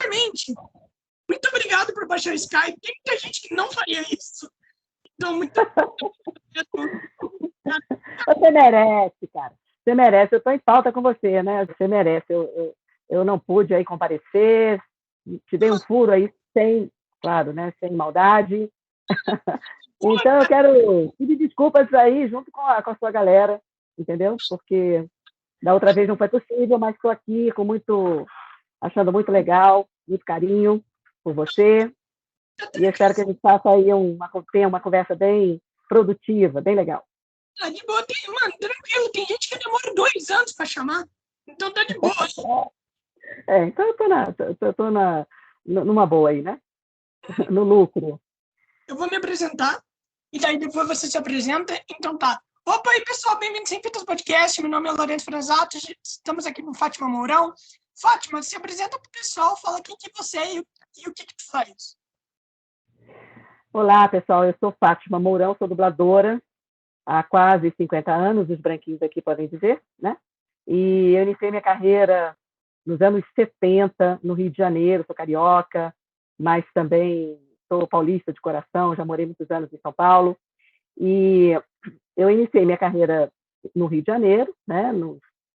primeiramente, muito obrigado por baixar o Skype. Tem muita gente que não faria isso. Então, muito obrigado. Você merece, cara. Você merece. Eu estou em falta com você, né? Você merece. Eu não pude aí comparecer. Te dei um furo aí sem, claro, né? Sem maldade. Então, eu quero pedir desculpas aí, junto com a sua galera, entendeu? Porque da outra vez não foi possível, mas estou aqui achando muito legal, muito carinho por você. E eu espero que a gente faça aí tenha uma conversa bem produtiva, bem legal. Tá de boa, mano, tranquilo. Tem gente que demora 2 anos para chamar. Então tá de boa. Então eu tô numa boa aí, né? No lucro. Eu vou me apresentar e daí depois você se apresenta. Então tá. Opa aí, pessoal, bem-vindos Sem Fitas Podcast. Meu nome é Lourenço Franzato. Estamos aqui com Fátima Mourão. Fátima, se apresenta pro pessoal, fala quem que você é e o que tu faz. Olá, pessoal. Eu sou Fátima Mourão, sou dubladora há quase 50 anos, os branquinhos aqui podem dizer, né? E eu iniciei minha carreira nos anos 70, no Rio de Janeiro, sou carioca, mas também sou paulista de coração, já morei muitos anos em São Paulo. E eu iniciei minha carreira no Rio de Janeiro, né?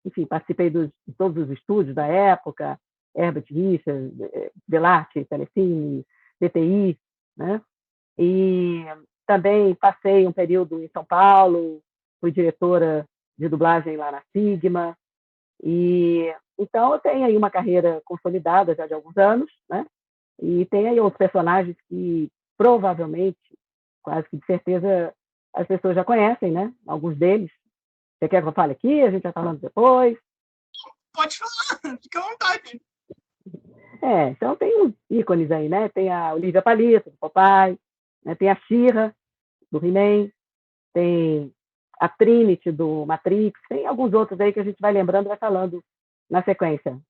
Enfim, participei de todos os estúdios da época, Herbert Richards, Delarte, Telecine, DTI, né? E também passei um período em São Paulo, fui diretora de dublagem lá na Sigma, e então eu tenho aí uma carreira consolidada já de alguns anos, né? E tem aí outros personagens que provavelmente, quase que de certeza, as pessoas já conhecem, né? Alguns deles. Você quer que eu fale aqui? A gente já falando depois. Pode falar, fica à vontade. Então tem uns ícones aí, né? Tem a Olivia Palito, do Popeye, né? Tem a She-Ra, do He-Man, tem a Trinity, do Matrix, tem alguns outros aí que a gente vai lembrando e vai falando na sequência.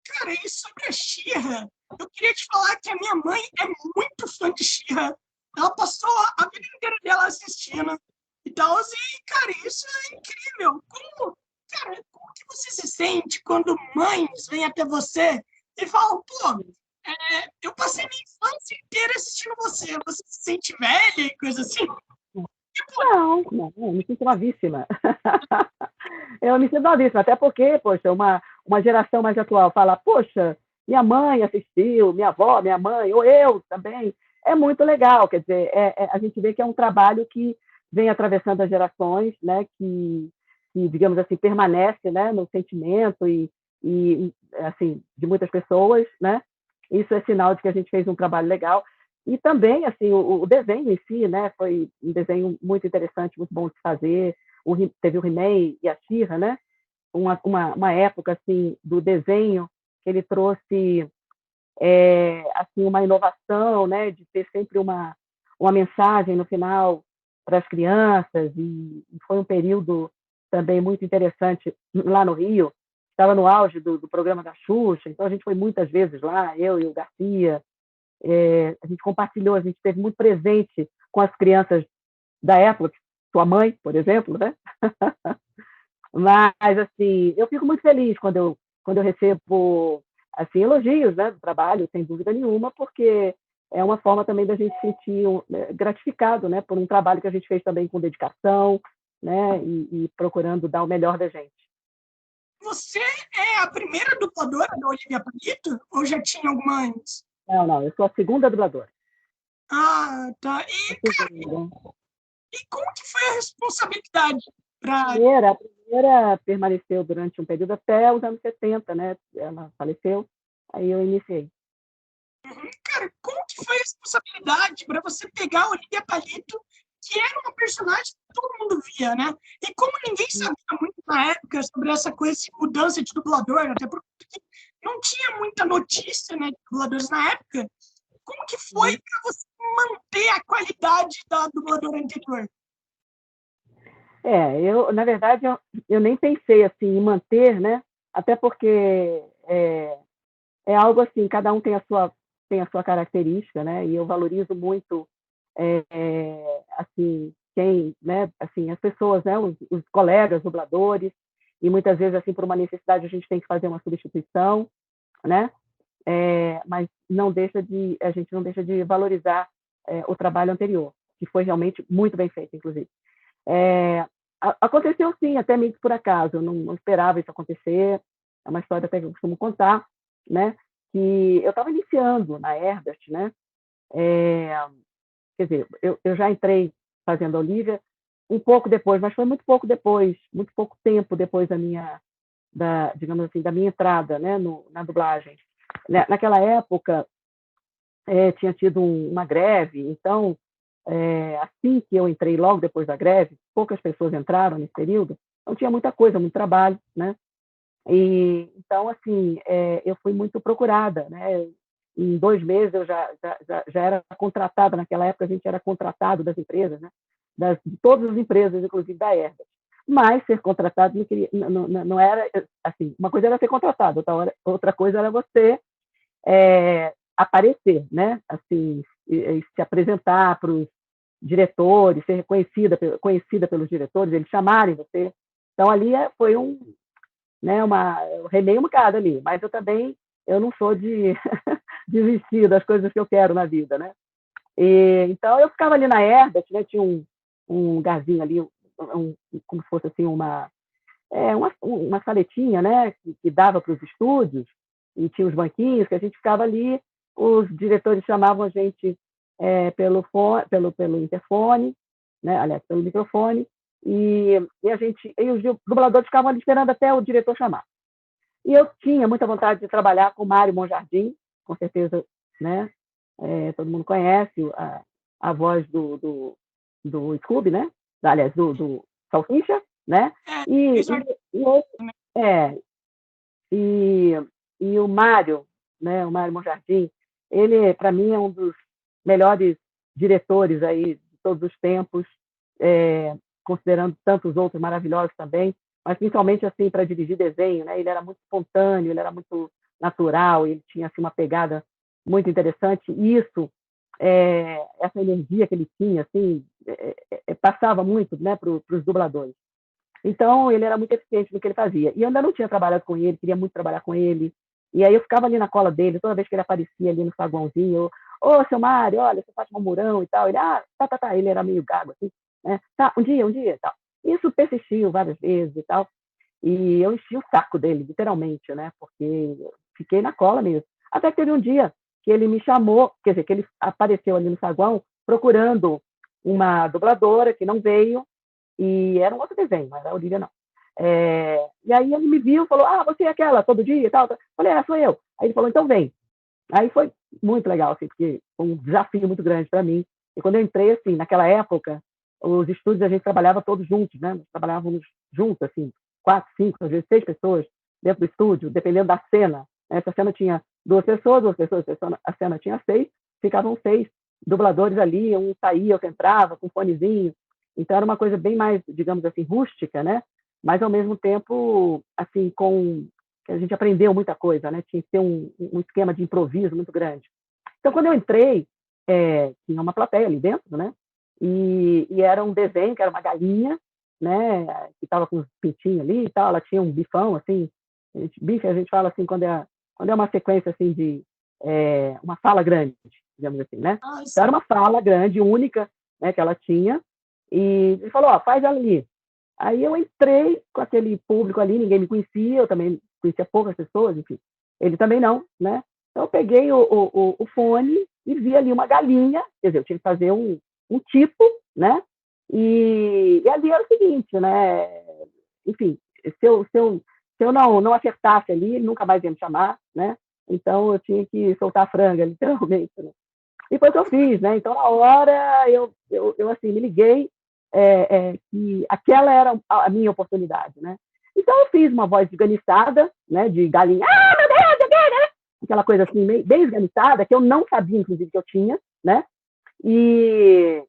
Cara, e sobre a She-Ra, eu queria te falar que a minha mãe é muito fã de She-Ra. Ela passou a vida inteira dela assistindo e tal, e, cara, isso é incrível. Como que você se sente quando mães vêm até você e falam, pô, eu passei minha infância inteira assistindo você, você se sente velha e coisa assim? Não, eu me sinto novíssima. Eu me sinto novíssima, até porque, poxa, uma geração mais atual fala, poxa, minha mãe assistiu, minha avó, minha mãe, ou eu também. É muito legal, quer dizer, a gente vê que é um trabalho que vem atravessando as gerações, né, que digamos assim, permanece, né, no sentimento e assim, de muitas pessoas, né? Isso é sinal de que a gente fez um trabalho legal. E também, assim, o desenho em si, né, foi um desenho muito interessante, muito bom de fazer. Teve o He-Man e a She-Ra, né? Uma época, assim, do desenho que ele trouxe, assim, uma inovação, né, de ter sempre uma mensagem no final para as crianças. E foi um período também muito interessante lá no Rio. Estava no auge do programa da Xuxa, então a gente foi muitas vezes lá, eu e o Garcia, a gente compartilhou, a gente esteve muito presente com as crianças da época, sua mãe, por exemplo, né? Mas, assim, eu fico muito feliz quando eu recebo, assim, elogios, né, do trabalho, sem dúvida nenhuma, porque é uma forma também da gente se sentir gratificado, né, por um trabalho que a gente fez também com dedicação, né, e procurando dar o melhor da gente. Você é a primeira dubladora da Olivia Palito? Ou já tinha alguma antes? Não, eu sou a segunda dubladora. Ah, tá. E como que foi a responsabilidade para... A primeira permaneceu durante um período até os anos 70, né? Ela faleceu, aí eu iniciei. Cara, como que foi a responsabilidade para você pegar a Olivia Palito, que era uma personagem que todo mundo via, né? E como ninguém sabia muito na época sobre essa coisa, essa mudança de dublador, até porque não tinha muita notícia, né, de dubladores na época, como que foi para você manter a qualidade da dubladora anterior? Na verdade, eu nem pensei assim em manter, né? Até porque é algo assim, cada um tem a sua característica, né? E eu valorizo muito, assim, né? Assim, as pessoas, né? Os colegas dubladores, e muitas vezes, assim, por uma necessidade, a gente tem que fazer uma substituição, né? mas a gente não deixa de valorizar o trabalho anterior, que foi realmente muito bem feito, inclusive. Aconteceu sim, até meio que por acaso, eu não esperava isso acontecer, é uma história até que eu costumo contar, né? Que eu estava iniciando na Herbert, né? Quer dizer, eu já entrei fazendo a Olivia um pouco depois, mas foi muito pouco depois, muito pouco tempo depois digamos assim, da minha entrada, né, na dublagem. Naquela época, tinha tido uma greve, então, assim que eu entrei, logo depois da greve, poucas pessoas entraram nesse período, não tinha muita coisa, muito trabalho, né? E, então, assim, eu fui muito procurada, né? Em 2 meses eu já era contratada, naquela época a gente era contratado das empresas, né? De todas as empresas, inclusive da Herbert. Mas ser contratado não era, assim, uma coisa era ser contratado, outra coisa era você aparecer, né? Assim, se apresentar para os diretores, ser conhecida pelos diretores, eles chamarem você. Então, ali foi né, eu remei um bocado ali, mas eu não sou de desistir das coisas que eu quero na vida, né? Então, eu ficava ali na Herbert, né? Tinha um lugarzinho ali, como se fosse assim uma saletinha, né? Que dava para os estúdios, e tinha os banquinhos que a gente ficava ali, os diretores chamavam a gente pelo interfone, né? Aliás, pelo microfone, e os dubladores ficavam ali esperando até o diretor chamar. E eu tinha muita vontade de trabalhar com Mário Monjardim, com certeza, né? Todo mundo conhece a voz do Scooby, né? Aliás, do Salsicha, né? E, Isso e, é, e, e o Mário, né? O Mário Monjardim, ele, para mim, é um dos melhores diretores aí de todos os tempos, considerando tantos outros maravilhosos também, mas principalmente assim para dirigir desenho, né? Ele era muito espontâneo, ele era muito natural, ele tinha assim uma pegada muito interessante. E isso, essa energia que ele tinha, assim, passava muito, né, para os dubladores. Então ele era muito eficiente no que ele fazia. E eu ainda não tinha trabalhado com ele, queria muito trabalhar com ele. E aí eu ficava ali na cola dele, toda vez que ele aparecia ali no saguãozinho, ô, seu Mário, olha, seu Fátima Mourão e tal. Ele, tá. Ele era meio gago, assim, né? Tá, um dia e tal. Isso persistiu várias vezes e tal. E eu enchi o saco dele, literalmente, né? Porque eu fiquei na cola mesmo. Até que teve um dia que ele me chamou, quer dizer, que ele apareceu ali no saguão procurando uma dubladora que não veio, e era um outro desenho, não era a Olivia, não. E aí ele me viu e falou, você é aquela, todo dia e tal. Eu falei, sou eu. Aí ele falou, então vem. Aí foi muito legal, assim, porque foi um desafio muito grande para mim. E quando eu entrei, assim, naquela época, os estúdios a gente trabalhava todos juntos, né? Nós trabalhávamos juntos, assim, 4, 5, às vezes 6 pessoas dentro do estúdio, dependendo da cena. Essa cena tinha 2 pessoas, a cena tinha 6, ficavam 6 dubladores ali, um saía, outro entrava, com um fonezinho. Então era uma coisa bem mais, digamos assim, rústica, né? Mas ao mesmo tempo, assim, que a gente aprendeu muita coisa, né? Tinha que ter um esquema de improviso muito grande. Então, quando eu entrei, tinha uma plateia ali dentro, né? E era um desenho, que era uma galinha, né? Que estava com os pintinhos ali e tal. Ela tinha um bifão, assim. Bife, a gente fala assim, quando é uma sequência, assim, de uma fala grande, digamos assim, né? Então, era uma fala grande, única, né? Que ela tinha. E ele falou, faz ela ali. Aí eu entrei com aquele público ali, ninguém me conhecia, eu também conhecia poucas pessoas, enfim. Ele também não, né? Então eu peguei o fone e vi ali uma galinha, quer dizer, eu tinha que fazer um tipo, né? E ali era o seguinte, né? Enfim, se eu não acertasse ali, ele nunca mais ia me chamar, né? Então eu tinha que soltar a franga, literalmente, né? E foi o que eu fiz, né? Então, na hora, eu assim, me liguei que aquela era a minha oportunidade, né? Então, eu fiz uma voz esganiçada, né? De galinha, meu Deus, né? Aquela coisa assim, bem esganiçada, que eu não sabia, inclusive, que eu tinha, né? E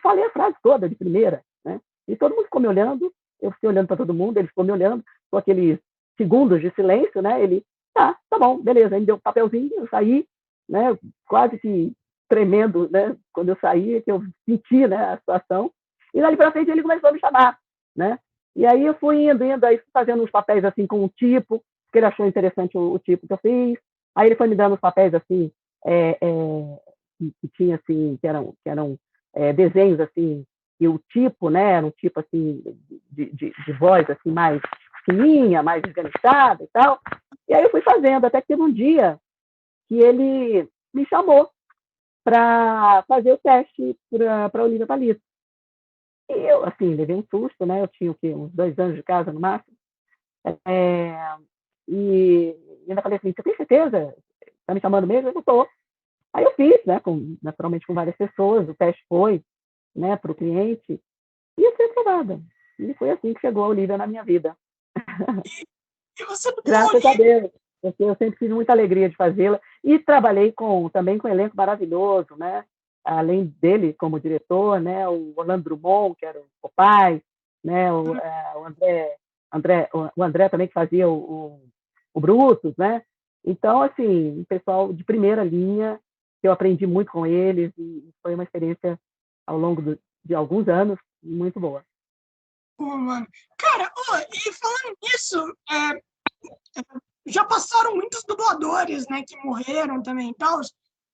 falei a frase toda de primeira, né? E todo mundo ficou me olhando, eu fiquei olhando para todo mundo, ele ficou me olhando, com aqueles segundos de silêncio, né? Ele, tá bom, beleza. Aí me deu um papelzinho, eu saí, né? Quase que tremendo, né? Quando eu saí, que eu senti, né, a situação. E dali para frente ele começou a me chamar, né? E aí eu fui indo, aí fazendo uns papéis assim com um tipo, porque ele achou interessante o tipo que eu fiz. Aí ele foi me dando os papéis assim, é, é, que tinha assim, que eram desenhos assim, e o tipo, né, era um tipo assim de voz assim mais fininha, mais organizada e tal. E aí eu fui fazendo, até que teve um dia que ele me chamou para fazer o teste para a Olivia Palito. E eu, assim, levei um susto, né? Eu tinha o quê? Uns 2 anos de casa no máximo. É, e ainda falei assim: você tem certeza? Está me chamando mesmo? Eu não estou. Aí eu fiz, né? Naturalmente com várias pessoas, o teste foi, né, para o cliente, e eu fui aprovada. E foi assim que chegou a Olivia na minha vida. E você dublou Graças a ali. Deus, porque eu sempre tive muita alegria de fazê-la. E trabalhei também com um elenco maravilhoso, né? Além dele como diretor, né? O Orlando Drummond, que era o pai, né? O André também, que fazia o Brutus, né? Então, assim, um pessoal de primeira linha, que eu aprendi muito com eles, e foi uma experiência ao longo de alguns anos muito boa. Pô, mano. Cara, e falando nisso, já passaram muitos dubladores, né, que morreram também e tal.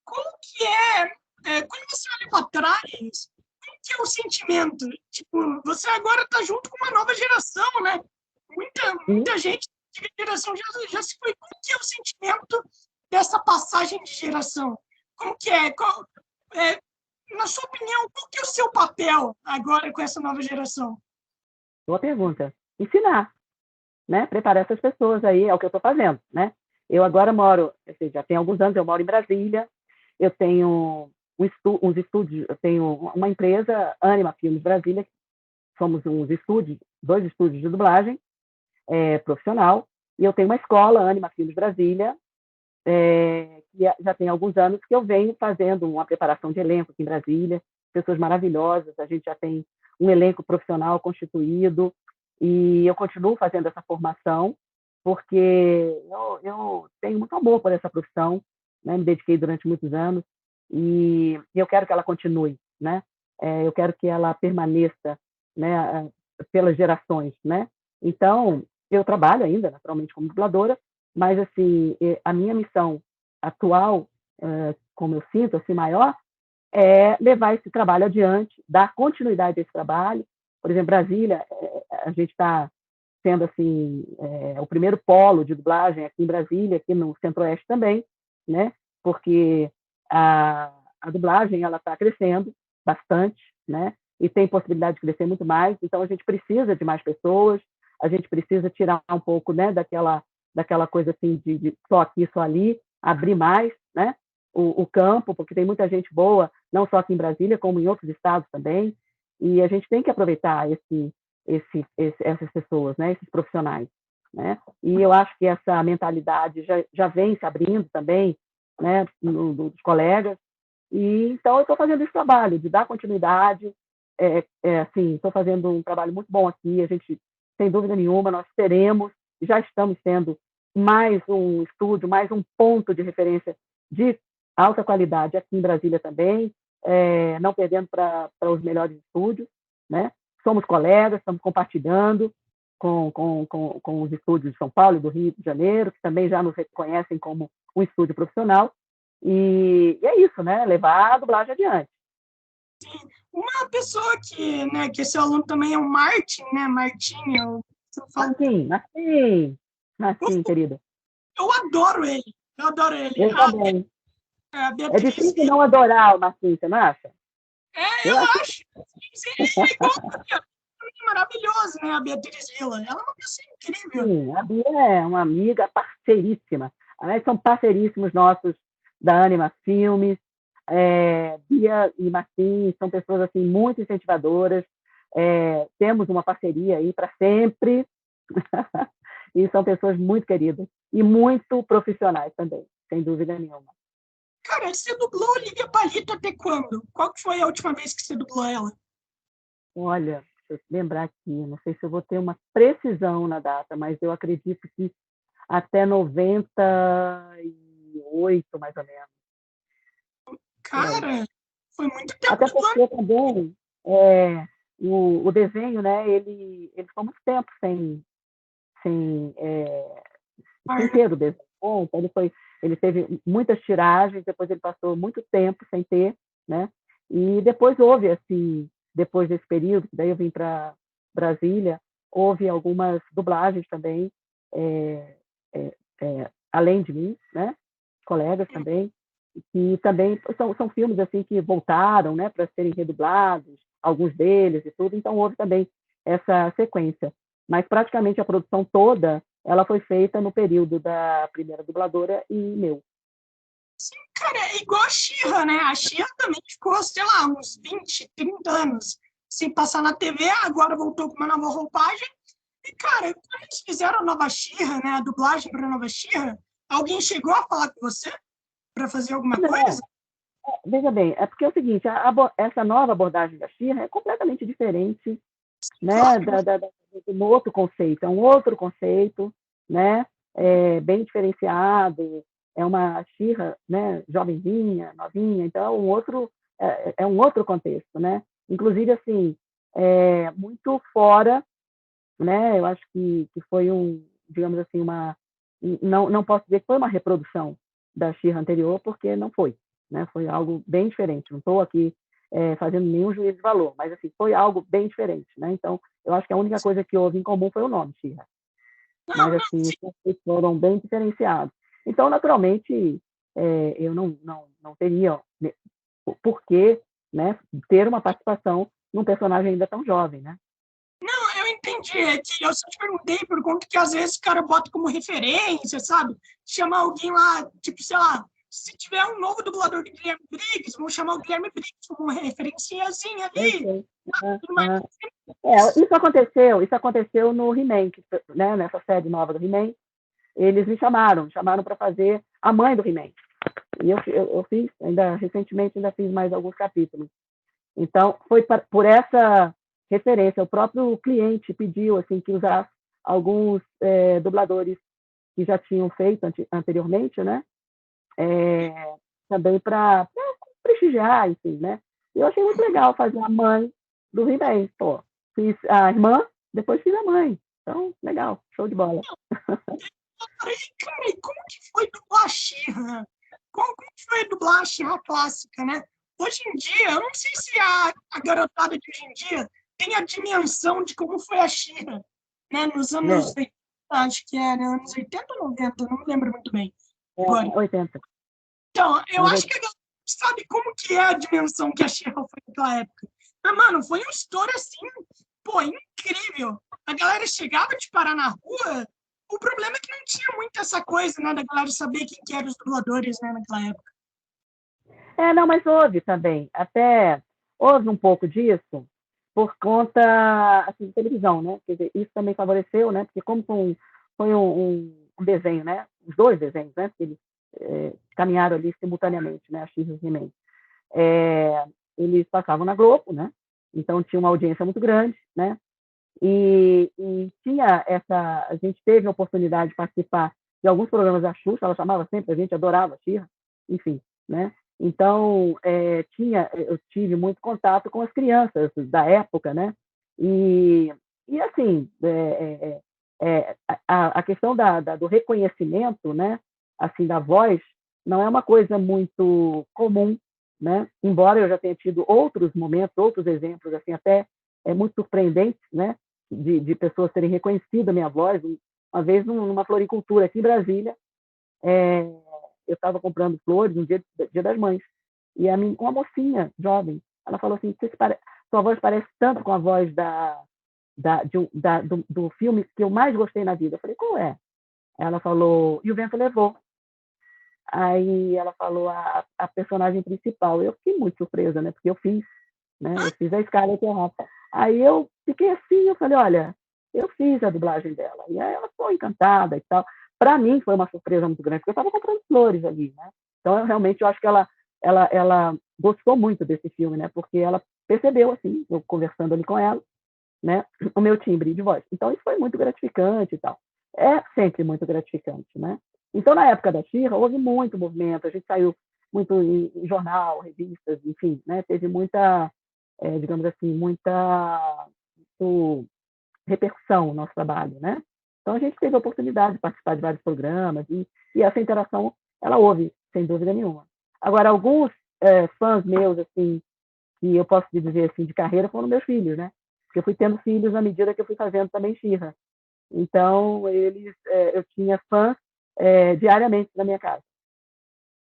Como que quando você olha para trás, como que é o sentimento? Tipo, você agora tá junto com uma nova geração, né? Muita gente de geração já se foi. Como que é o sentimento dessa passagem de geração? Como que é? Na sua opinião, qual que é o seu papel agora com essa nova geração? Boa pergunta. Ensinar, né? Preparar essas pessoas aí, é o que eu estou fazendo, né? Eu agora moro, ou seja, já tem alguns anos, eu moro em Brasília, eu tenho uns estúdios, eu tenho uma empresa, Anima Filmes Brasília, somos uns estúdios, 2 estúdios de dublagem profissional, e eu tenho uma escola, Anima Filmes Brasília, que já tem alguns anos que eu venho fazendo uma preparação de elenco aqui em Brasília, pessoas maravilhosas, a gente já tem um elenco profissional constituído, e eu continuo fazendo essa formação, porque eu tenho muito amor por essa profissão, né? Me dediquei durante muitos anos, e eu quero que ela continue, né? Eu quero que ela permaneça, né, pelas gerações, né? Então, eu trabalho ainda, naturalmente, como dubladora, mas assim, a minha missão atual, como eu sinto, assim, maior, é levar esse trabalho adiante, dar continuidade a esse trabalho. Por exemplo, Brasília, a gente está sendo assim o primeiro polo de dublagem aqui em Brasília, aqui no Centro-Oeste também, né? Porque a dublagem ela está crescendo bastante, né? E tem possibilidade de crescer muito mais. Então a gente precisa de mais pessoas, a gente precisa tirar um pouco, né, daquela coisa assim de só aqui, só ali, abrir mais, né? O campo, porque tem muita gente boa, não só aqui em Brasília, como em outros estados também, e a gente tem que aproveitar essas pessoas, né, esses profissionais, né? E eu acho que essa mentalidade já vem se abrindo também, né, dos colegas, e então eu estou fazendo esse trabalho de dar continuidade, assim, estou fazendo um trabalho muito bom aqui, a gente, sem dúvida nenhuma, nós teremos, já estamos tendo mais um estúdio, mais um ponto de referência de alta qualidade aqui em Brasília também, não perdendo para os melhores estúdios, né? Somos colegas, estamos compartilhando com os estúdios de São Paulo e do Rio de Janeiro, que também já nos reconhecem como um estúdio profissional, e é isso, né? Levar a dublagem adiante. Uma pessoa que esse aluno também é o Martin, né? Martin, eu falo, Martim, querida. eu adoro ele. Eu adoro ele. Eu também. A É Beatriz, difícil não adorar o Martim, você não acha? Eu eu acho. acho. Ele é igual a Bia, maravilhoso, né? A Beatriz Villa. Ela é uma pessoa incrível. Sim, a Bia é uma amiga parceiríssima. Aliás, são parceiríssimos nossos da Anima Filmes. Bia e Martim são pessoas assim muito incentivadoras. Temos uma parceria aí para sempre. E são pessoas muito queridas e muito profissionais também, sem dúvida nenhuma. Cara, você dublou Olivia Palito até quando? Qual que foi a última vez que você dublou ela? Olha, deixa eu lembrar aqui, não sei se eu vou ter uma precisão na data, mas eu acredito que até 98, mais ou menos. Por aí. Cara, foi muito tempo Até dublando. porque também o desenho, né, ele ficou muito tempo sem ter o desenho. Então ele teve muitas tiragens, depois ele passou muito tempo sem ter, né? E depois houve, assim, depois desse período, daí eu vim para Brasília, houve algumas dublagens também, é, além de mim, né? Colegas também, que também são filmes assim que voltaram, né, para serem redublados, alguns deles e tudo, então houve também essa sequência. Mas praticamente a produção toda, ela foi feita no período da primeira dubladora e meu. Cara, é igual a She-Ra, né? A She-Ra também ficou, sei lá, uns 20, 30 anos sem passar na TV, agora voltou com uma nova roupagem. E, cara, quando eles fizeram a nova She-Ra, né, a dublagem para a nova She-Ra, alguém chegou a falar com você para fazer alguma coisa? Não, veja bem, é porque é o seguinte, essa nova abordagem da She-Ra é completamente diferente, né, Claro. do outro conceito, é um outro conceito, né, bem diferenciado, é uma She-Ra, né, jovenzinha, novinha, então é um outro contexto, né, inclusive, assim, muito fora, né, eu acho que foi digamos assim, não posso dizer que foi uma reprodução da She-Ra anterior, porque não foi, né, foi algo bem diferente, não estou aqui fazendo nenhum juízo de valor, mas assim, foi algo bem diferente, né? Então, eu acho que a única coisa que houve em comum foi o nome, She-Ra. Não, Mas não, assim, os conceitos foram bem diferenciados. Então, naturalmente, eu não teria por que, né, ter uma participação num personagem ainda tão jovem, né? eu entendi. É que eu só te perguntei por conta que às vezes o cara bota como referência, sabe? Chama alguém lá, tipo, sei lá, se tiver um novo dublador de Guilherme Briggs, vão chamar o Guilherme Briggs como uma referenciazinha Eu ali. sei. Mas, Isso aconteceu no He-Man, né, nessa série nova do He-Man. Eles me chamaram para fazer a mãe do He-Man. E eu fiz, ainda recentemente, ainda fiz mais alguns capítulos. Então, foi por essa referência. O próprio cliente pediu assim que usasse alguns dubladores que já tinham feito anteriormente, né? Também para prestigiar, enfim, né? E eu achei muito legal fazer a mãe do He-Man. Pô, fiz a irmã, depois fiz a mãe. Então, legal, show de bola. cara, e como que foi dublar a She-Ra? Como que foi dublar a She-Ra clássica, né? Hoje em dia, eu não sei se a garotada de hoje em dia tem a dimensão de como foi a She-Ra, né? Nos anos É, 80, acho que era anos 80 ou 90, não me lembro muito bem agora. 80. Então, eu Anos acho 80. que a galera sabe como que é a dimensão que a She-Ra foi naquela época. Mas, mano, foi uma história assim, pô, incrível. A galera chegava de parar na rua, o problema é que não tinha muito essa coisa, né, da galera saber quem que eram os dubladores, né, naquela época. Não, mas houve também. Até houve um pouco disso por conta assim, de televisão, né? Quer dizer, isso também favoreceu, né? Porque como foi um desenho, né? Os dois desenhos, né? Porque eles caminharam ali simultaneamente, né? A X e o He-Man. Eles passavam na Globo, né? Então tinha uma audiência muito grande, né? E tinha a gente teve a oportunidade de participar de alguns programas da Xuxa, ela chamava sempre, a gente adorava a Xirra, enfim, né? Então, eu tive muito contato com as crianças da época, né? E assim, a questão do reconhecimento, né? Assim, da voz, não é uma coisa muito comum, né? Embora eu já tenha tido outros momentos, outros exemplos, assim, até muito surpreendentes, né? De pessoas terem reconhecido a minha voz. Uma vez, numa floricultura aqui em Brasília, eu estava comprando flores no dia das Mães, e uma mocinha jovem, ela falou assim, sua voz parece tanto com a voz do filme que eu mais gostei na vida. Eu falei, qual é? Ela falou, E o Vento Levou. Aí ela falou a personagem principal. Eu fiquei muito surpresa, né? Porque eu fiz, né? Eu fiz a Scarlett Johansson. Aí eu fiquei assim, eu falei, olha, eu fiz a dublagem dela. E aí ela foi encantada e tal. Para mim foi uma surpresa muito grande, porque eu estava comprando flores ali, né? Então, eu acho que ela gostou muito desse filme, né? Porque ela percebeu, assim, eu conversando ali com ela, né? O meu timbre de voz. Então, isso foi muito gratificante e tal. É sempre muito gratificante, né? Então, na época da She-Ra, houve muito movimento. A gente saiu muito em jornal, revistas, enfim, né? Teve muita, digamos assim, muita repercussão no nosso trabalho, né? Então, a gente teve a oportunidade de participar de vários programas e essa interação, ela ouve, sem dúvida nenhuma. Agora, alguns fãs meus, assim, que eu posso dizer assim, de carreira, foram meus filhos, né? Porque eu fui tendo filhos à medida que eu fui fazendo também She-Ra. Então, eu tinha fãs diariamente na minha casa.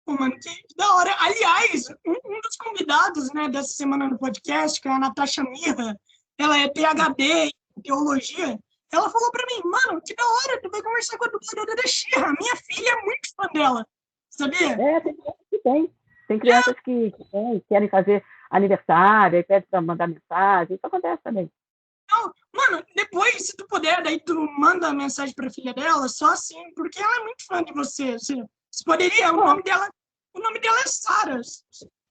Pô, mano, que da hora. Aliás, um dos convidados, né, dessa semana no podcast, que é a Natasha Mirra, ela é PhD em teologia, ela falou pra mim, mano, que da hora, tu vai conversar com a dubladora da She-Ra. Minha filha é muito fã dela, sabia? Tem crianças que tem. Tem crianças que querem fazer aniversário, aí pedem para mandar mensagem. Isso acontece também. Então, mano, depois, se tu puder, daí tu manda a mensagem pra filha dela, só assim, porque ela é muito fã de você. Você poderia, o nome dela é Sara.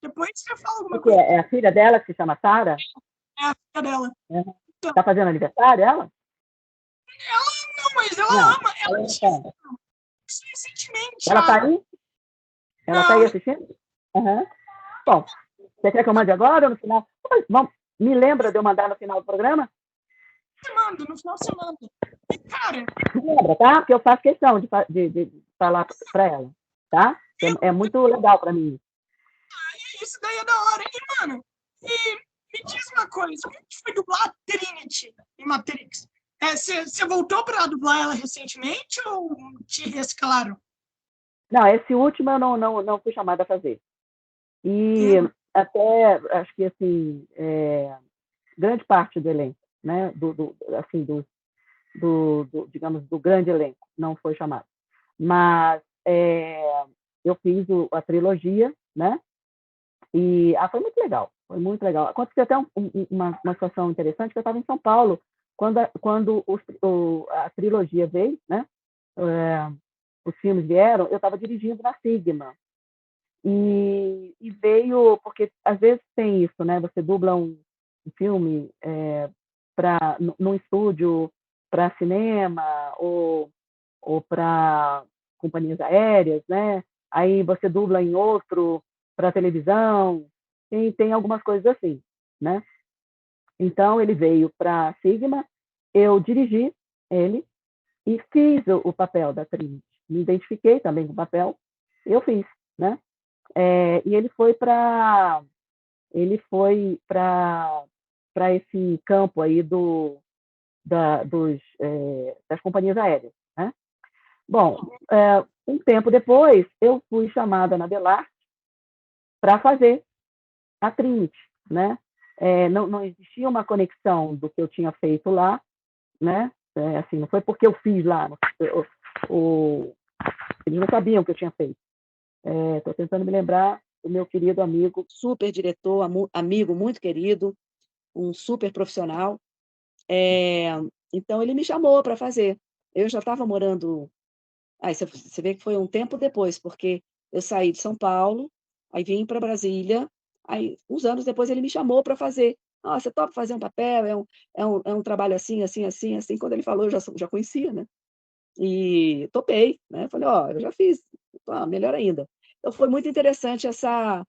Depois você fala alguma Porque coisa. é a filha dela que se chama Sara? É a filha dela. Então, Está fazendo aniversário, ela? não, mas ela Não. ama. Ela Ela tinha está. isso recentemente. Ela está aí? Ela está aí Não, assistindo? Uhum. Bom, você quer que eu mande agora ou no final? Vamos, me lembra de eu mandar no final do programa? você manda, no final você manda. E, cara, Me lembra, tá? Porque eu faço questão de falar para ela, tá? É muito legal para mim. isso daí é da hora. E, mano, me diz uma coisa. Como que foi dublar a Trinity em Matrix? Você voltou para dublar ela recentemente ou te rescalaram? Não, esse último eu não fui chamada a fazer. E Entendo. até, acho que, assim, grande parte do elenco, né? Assim, digamos, do grande elenco, não foi chamado. Mas eu fiz a trilogia, né? E foi muito legal, foi muito legal. Aconteceu até uma situação interessante, que eu estava em São Paulo, quando a trilogia veio, né? Os filmes vieram, eu estava dirigindo na Sigma. E veio, porque às vezes tem isso, né? Você dubla um filme num estúdio para cinema ou para companhias aéreas, né? Aí você dubla em outro para televisão, tem algumas coisas assim, né? Então ele veio para Sigma, eu dirigi ele e fiz o papel da Trinity. Me identifiquei também com o papel, eu fiz, né? E ele foi para esse campo aí das companhias aéreas, né? Bom, um tempo depois, eu fui chamada na Belar para fazer a Trinity, né? Não existia uma conexão do que eu tinha feito lá, né? Assim, não foi porque eu fiz lá, eles não sabiam o que eu tinha feito. Estou tentando me lembrar do meu querido amigo, super diretor, amigo muito querido, um super profissional. Então, ele me chamou para fazer. Eu já estava morando. Aí você vê que foi um tempo depois, porque eu saí de São Paulo, aí vim para Brasília, aí uns anos depois ele me chamou para fazer. Ah, você topa fazer um papel? É um trabalho assim, assim, assim, assim. Quando ele falou, eu já conhecia, né? E topei, né? Falei, ó, eu já fiz, melhor ainda. Então foi muito interessante essa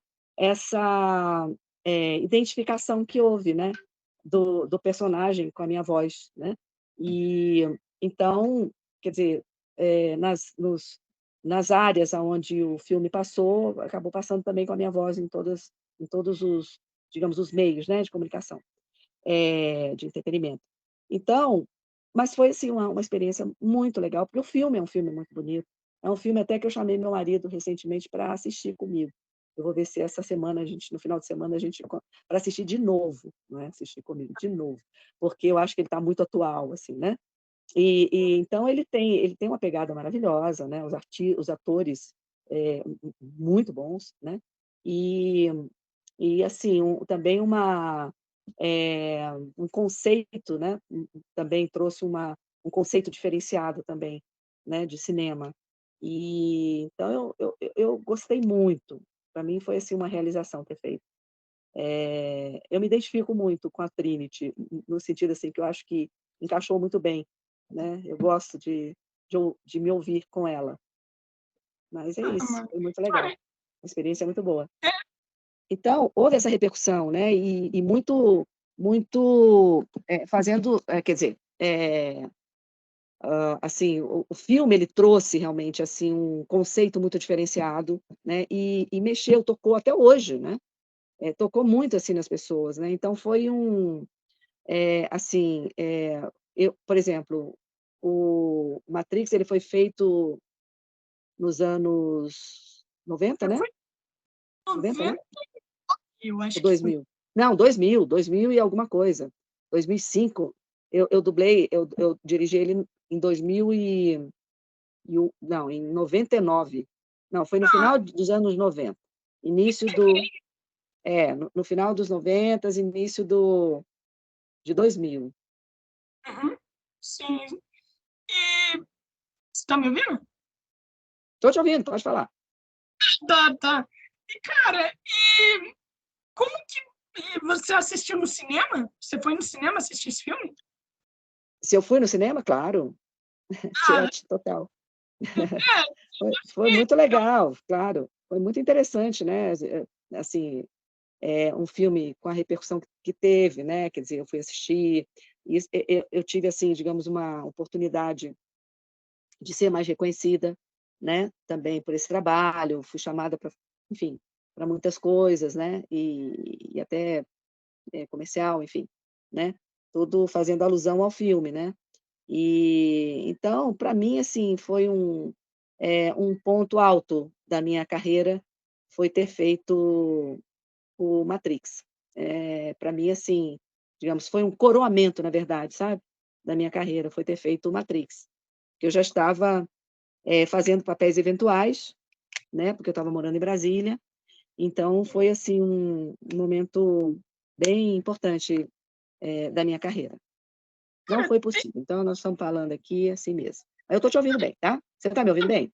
identificação que houve, né? Do personagem com a minha voz, né? E então, quer dizer, nas áreas aonde o filme passou, acabou passando também com a minha voz em todos os, digamos, os meios, né, de comunicação, de entretenimento. Então, mas foi assim uma experiência muito legal, porque o filme é um filme muito bonito. É um filme até que eu chamei meu marido recentemente para assistir comigo. Eu vou ver se essa semana no final de semana para assistir de novo, não é? Assistir comigo de novo, porque eu acho que ele está muito atual, assim, né? E então ele tem uma pegada maravilhosa, né? Os atores muito bons, né? E, assim também um conceito, né? Também trouxe um conceito diferenciado também, né? De cinema. E então eu gostei muito. Para mim foi assim uma realização ter feito. Eu me identifico muito com a Trinity, no sentido assim que eu acho que encaixou muito bem, né? Eu gosto de me ouvir com ela. Mas é isso, Mano. foi muito legal. Cara, Uma experiência muito boa. Então, houve essa repercussão, né? E muito, muito fazendo, quer dizer, assim, o filme ele trouxe realmente assim um conceito muito diferenciado, né? E mexeu, tocou até hoje, né? Tocou muito assim nas pessoas, né? Então foi assim, por exemplo, o Matrix ele foi feito nos anos 90, né? Foi 90, né? 90, eu Ou acho que foi. 2000? Não, 2000 e alguma coisa. 2005, eu dublei, eu dirigi ele em 2000 não, em 99. Não, foi no Ah, final dos anos 90. Início do... no final dos 90, início de 2000. uhum, sim. E você tá me ouvindo? Estou te ouvindo, pode falar. Tá, tá. E, cara, como que você assistiu no cinema? Você foi no cinema assistir esse filme? Se eu fui no cinema, claro, Ah, total. é, Foi muito legal, claro. Foi muito interessante, né? Assim, um filme com a repercussão que teve, né? Quer dizer, eu fui assistir, e eu tive, assim, digamos, uma oportunidade de ser mais reconhecida, né? Também por esse trabalho, fui chamada para, enfim, para muitas coisas, né? E até comercial, enfim, né? Tudo fazendo alusão ao filme, né? E então, para mim, assim, foi um ponto alto da minha carreira, foi ter feito o Matrix. Para mim, assim, digamos, foi um coroamento, na verdade, sabe, da minha carreira, foi ter feito o Matrix, que eu já estava fazendo papéis eventuais, né, porque eu estava morando em Brasília, então foi, assim, um momento bem importante da minha carreira. Não cara, foi possível, então nós estamos falando aqui assim mesmo. Eu estou te ouvindo bem, tá? Você está me ouvindo bem?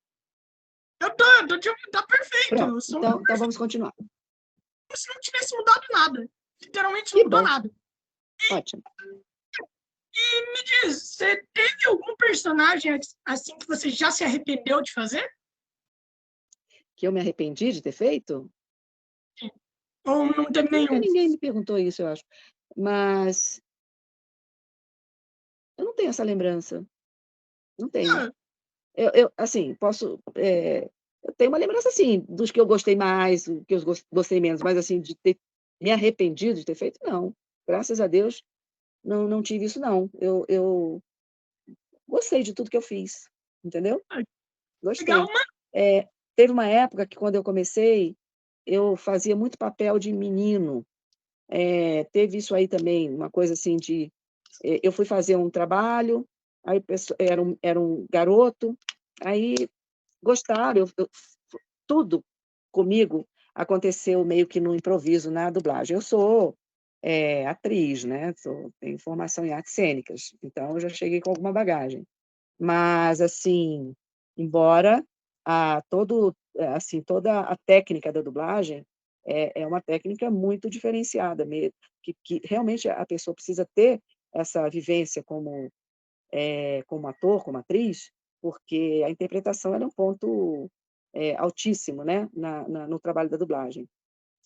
eu tô te ouvindo, tá perfeito. Pronto, O som tá então perfeito, vamos continuar. como se não tivesse mudado nada. Literalmente não Que mudou bom, nada. ótimo. E me diz, você teve algum personagem assim que você já se arrependeu de fazer? Que eu me arrependi de ter feito? Ou não teve Nunca nenhum? ninguém me perguntou isso, eu acho. Mas eu não tenho essa lembrança, não tenho. Ah, Assim, eu tenho uma lembrança, assim, dos que eu gostei mais, dos que eu gostei menos, mas, assim, de ter me arrependido de ter feito, não. Graças a Deus, não tive isso, não. Eu gostei de tudo que eu fiz, entendeu? legal, Gostei. mas Teve uma época que, quando eu comecei, eu fazia muito papel de menino. Teve isso aí também, uma coisa assim de... eu fui fazer um trabalho, aí era um garoto, aí gostaram, tudo comigo aconteceu meio que no improviso, na dublagem. Eu sou atriz, né? Tenho formação em artes cênicas, então eu já cheguei com alguma bagagem. Mas, assim, embora assim, toda a técnica da dublagem é uma técnica muito diferenciada, que realmente a pessoa precisa ter essa vivência como ator, como atriz, porque a interpretação é um ponto altíssimo, né, no trabalho da dublagem.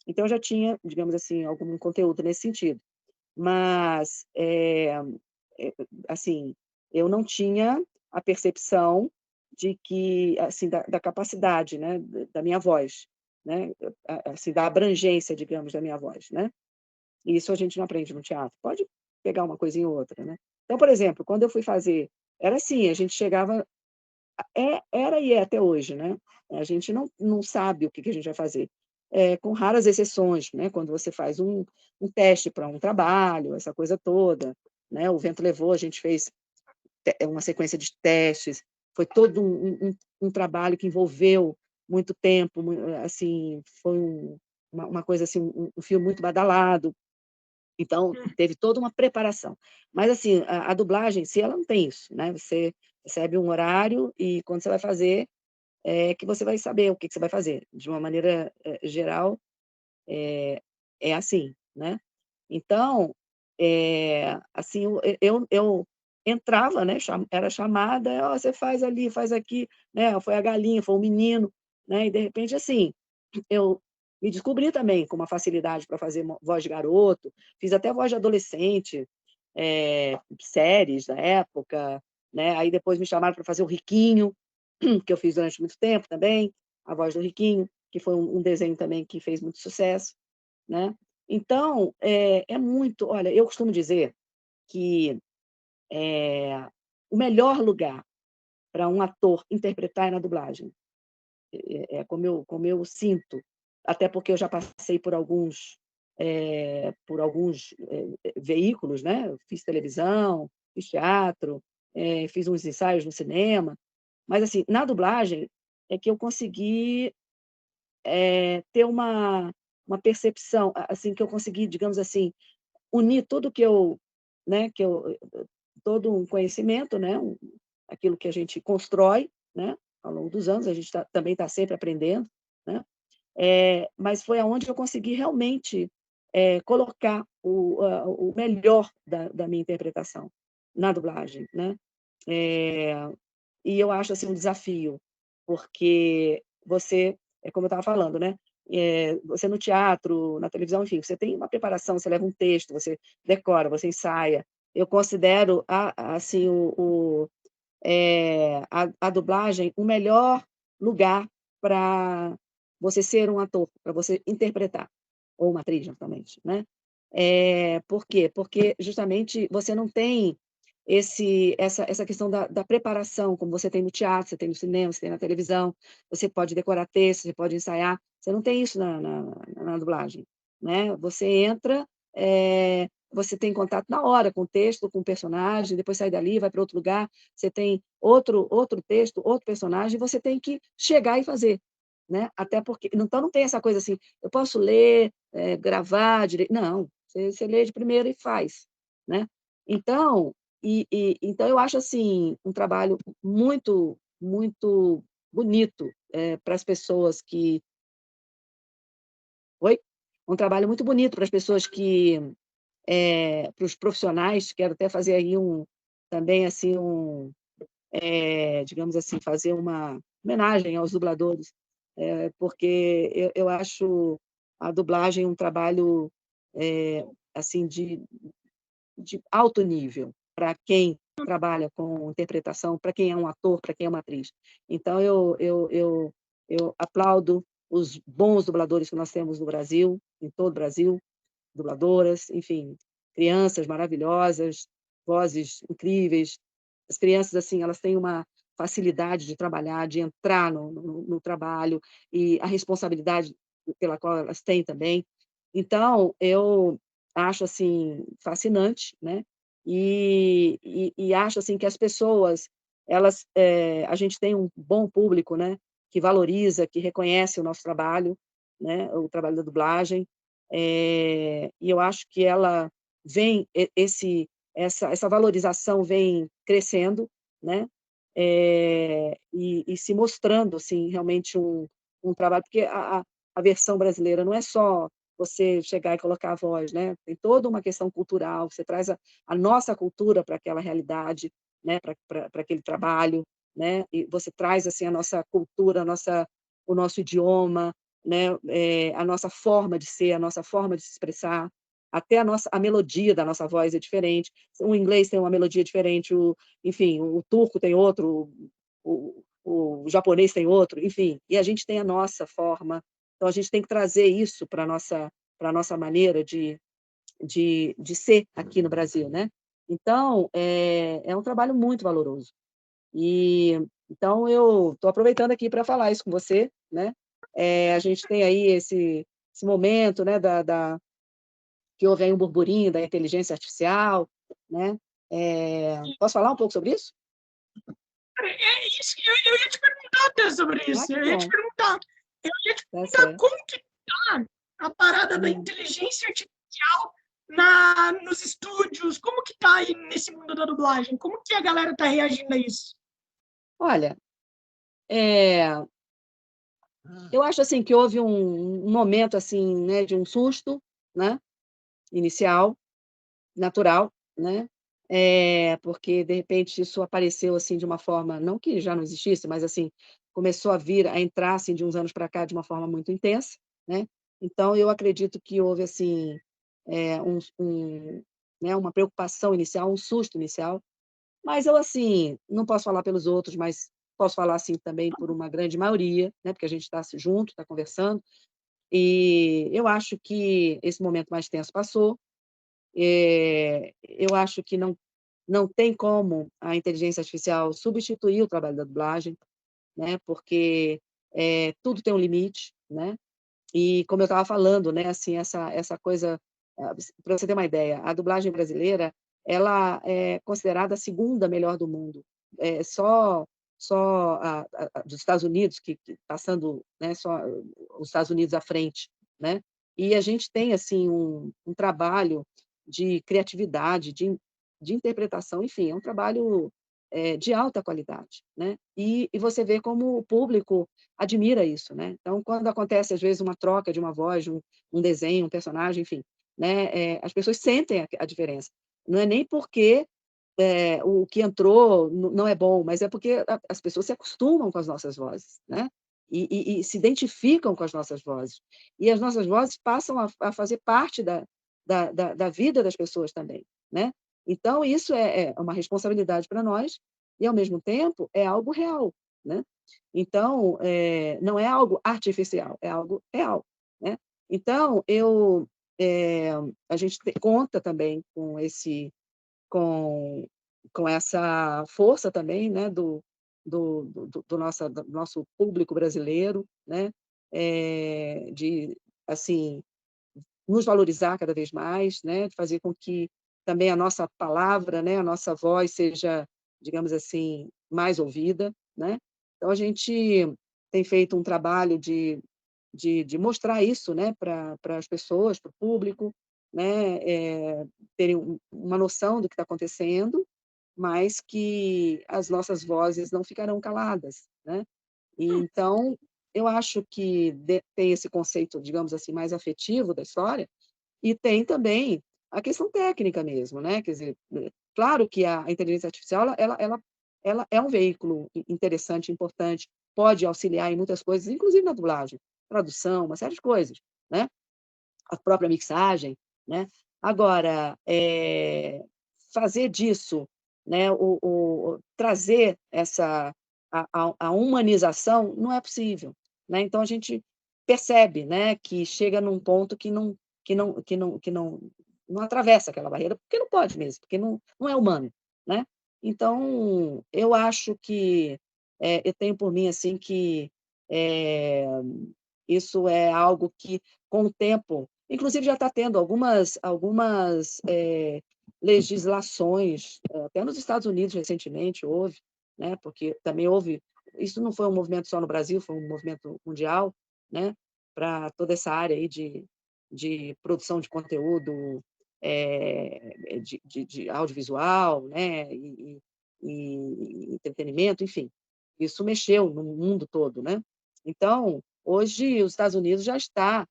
Então, eu já tinha, digamos assim, algum conteúdo nesse sentido. Mas, assim, eu não tinha a percepção de que, assim, da capacidade, né, da minha voz, né, assim, da abrangência, digamos, da minha voz, né. E isso a gente não aprende no teatro. Pode pegar uma coisinha ou outra, né. Então, por exemplo, quando eu fui fazer, era assim, a gente chegava... era e é até hoje, né, a gente não sabe o que a gente vai fazer. Com raras exceções, né, quando você faz um teste para um trabalho, essa coisa toda, né, o vento levou, a gente fez uma sequência de testes, foi todo um trabalho que envolveu muito tempo, assim, foi uma coisa assim, um filme muito badalado, então teve toda uma preparação. Mas assim, a dublagem em si, ela não tem isso, né, você recebe um horário e quando você vai fazer, que você vai saber o que você vai fazer. De uma maneira geral, é assim, né. Então, assim, eu entrava, né, era chamada: "Ó, você faz ali, faz aqui", né, foi a galinha, foi o menino, né, e de repente, assim, eu me descobri também com uma facilidade para fazer voz de garoto, fiz até voz de adolescente, séries da época, né? Aí depois me chamaram para fazer o Riquinho, que eu fiz durante muito tempo também, a voz do Riquinho, que foi um desenho também que fez muito sucesso, né? Então, é muito... Olha, eu costumo dizer que o melhor lugar para um ator interpretar é na dublagem. Como eu sinto, até porque eu já passei por alguns veículos, né? Eu fiz televisão, fiz teatro, fiz uns ensaios no cinema, mas assim, na dublagem é que eu consegui ter uma percepção, assim, que eu consegui, digamos assim, unir tudo que eu, né, todo um conhecimento, né, aquilo que a gente constrói, né, ao longo dos anos, a gente também está sempre aprendendo, né, mas foi aonde eu consegui realmente colocar o melhor da minha interpretação na dublagem, né? É, e eu acho assim um desafio, porque você, é como eu estava falando, né? Você no teatro, na televisão, enfim, você tem uma preparação, você leva um texto, você decora, você ensaia. Eu considero assim a dublagem o melhor lugar para você ser um ator, para você interpretar, ou uma atriz, naturalmente, né? Por quê? Porque justamente você não tem essa questão da preparação, como você tem no teatro, você tem no cinema, você tem na televisão, você pode decorar texto, você pode ensaiar, você não tem isso na dublagem, né? Você entra, você tem contato na hora com o texto, com o personagem, depois sai dali, vai para outro lugar, você tem outro texto, outro personagem, você tem que chegar e fazer, né? Até porque então não tem essa coisa assim, eu posso ler, gravar direito, não, você lê de primeira e faz, né? Então, então eu acho assim um trabalho muito bonito para as pessoas que, oi, um trabalho muito bonito para as pessoas que, para os profissionais. Quero até fazer aí também assim digamos assim, fazer uma homenagem aos dubladores, porque eu acho a dublagem um trabalho assim de alto nível para quem trabalha com interpretação, para quem é um ator, para quem é uma atriz. Então, eu aplaudo os bons dubladores que nós temos no Brasil, em todo o Brasil, dubladoras, enfim, crianças maravilhosas, vozes incríveis. As crianças, assim, elas têm uma facilidade de trabalhar, de entrar no trabalho, e a responsabilidade pela qual elas têm também. Então, eu acho assim fascinante, né? E acho assim que as pessoas, a gente tem um bom público, né? Que valoriza, que reconhece o nosso trabalho, né? O trabalho da dublagem, e eu acho que ela vem essa valorização vem crescendo, né? E se mostrando assim realmente um trabalho, porque a versão brasileira não é só você chegar e colocar a voz, né? Tem toda uma questão cultural, você traz a nossa cultura para aquela realidade, né? Para aquele trabalho, né? E você traz assim a nossa cultura, o nosso idioma, né? A nossa forma de ser, a nossa forma de se expressar, até a melodia da nossa voz é diferente. O inglês tem uma melodia diferente, enfim, o turco tem outro, o japonês tem outro, enfim, e a gente tem a nossa forma. Então, a gente tem que trazer isso para a nossa maneira de ser aqui no Brasil, né? Então, é um trabalho muito valoroso. E, então, eu estou aproveitando aqui para falar isso com você, né? A gente tem aí esse momento, né, que houve aí um burburinho da inteligência artificial, né? Posso falar um pouco sobre isso? É isso que eu ia te perguntar até sobre isso. Que Eu ia te bom. perguntar, Tá certo. como que está a parada da inteligência artificial nos estúdios, como que está aí nesse mundo da dublagem? Como que a galera está reagindo a isso? Olha, eu acho assim que houve um momento assim, né, de um susto, né, inicial, natural, né, porque de repente isso apareceu assim de uma forma, não que já não existisse, mas assim começou a entrar assim de uns anos para cá de uma forma muito intensa, né. Então eu acredito que houve assim né, uma preocupação inicial, um susto inicial, Mas eu, assim, não posso falar pelos outros, mas posso falar, assim, também por uma grande maioria, né, porque a gente está junto, está conversando, e eu acho que esse momento mais tenso passou. Eu acho que não tem como a inteligência artificial substituir o trabalho da dublagem, né, porque, tudo tem um limite, né, e como eu estava falando, né, assim, essa coisa, para você ter uma ideia, a dublagem brasileira, ela é considerada a segunda melhor do mundo. Só a dos Estados Unidos que passando, né, só os Estados Unidos à frente, né. E a gente tem, assim, um trabalho de criatividade, de interpretação, enfim, é um trabalho, de alta qualidade, né. E você vê como o público admira isso, né. Então, quando acontece, às vezes, uma troca de uma voz, de um desenho, um personagem, enfim, né, as pessoas sentem a diferença. Não é nem porque, o que entrou não é bom, mas é porque as pessoas se acostumam com as nossas vozes, né, e se identificam com as nossas vozes. E as nossas vozes passam a fazer parte da vida das pessoas também, né. Então isso é uma responsabilidade para nós e, ao mesmo tempo, é algo real, né. Então, não é algo artificial, é algo real, né. Então eh, a gente conta também com com essa força também, né, do nosso público brasileiro, né, de, assim, nos valorizar cada vez mais, né, de fazer com que também a nossa palavra, né, a nossa voz seja, digamos assim, mais ouvida, né. Então a gente tem feito um trabalho de mostrar isso, né, para as pessoas, para o público, né, terem uma noção do que está acontecendo, mas que as nossas vozes não ficarão caladas, né. E então, eu acho que tem esse conceito, digamos assim, mais afetivo da história, e tem também a questão técnica mesmo, né, quer dizer, claro que a inteligência artificial ela é um veículo interessante, importante, pode auxiliar em muitas coisas, inclusive na dublagem, tradução, uma série de coisas, né, a própria mixagem, né. Agora, fazer disso, né, trazer essa a humanização não é possível, né. Então a gente percebe, né, que chega num ponto que não atravessa aquela barreira, porque não pode mesmo, porque não é humano, né. Então, eu acho que, eu tenho por mim, assim, que, eh, isso é algo que, com o tempo, inclusive já está tendo algumas, legislações, até nos Estados Unidos recentemente houve, né, porque também houve, isso não foi um movimento só no Brasil, foi um movimento mundial, né, para toda essa área aí de produção de conteúdo, de audiovisual, né, e entretenimento, enfim. Isso mexeu no mundo todo, né. Então, hoje os Estados Unidos já está,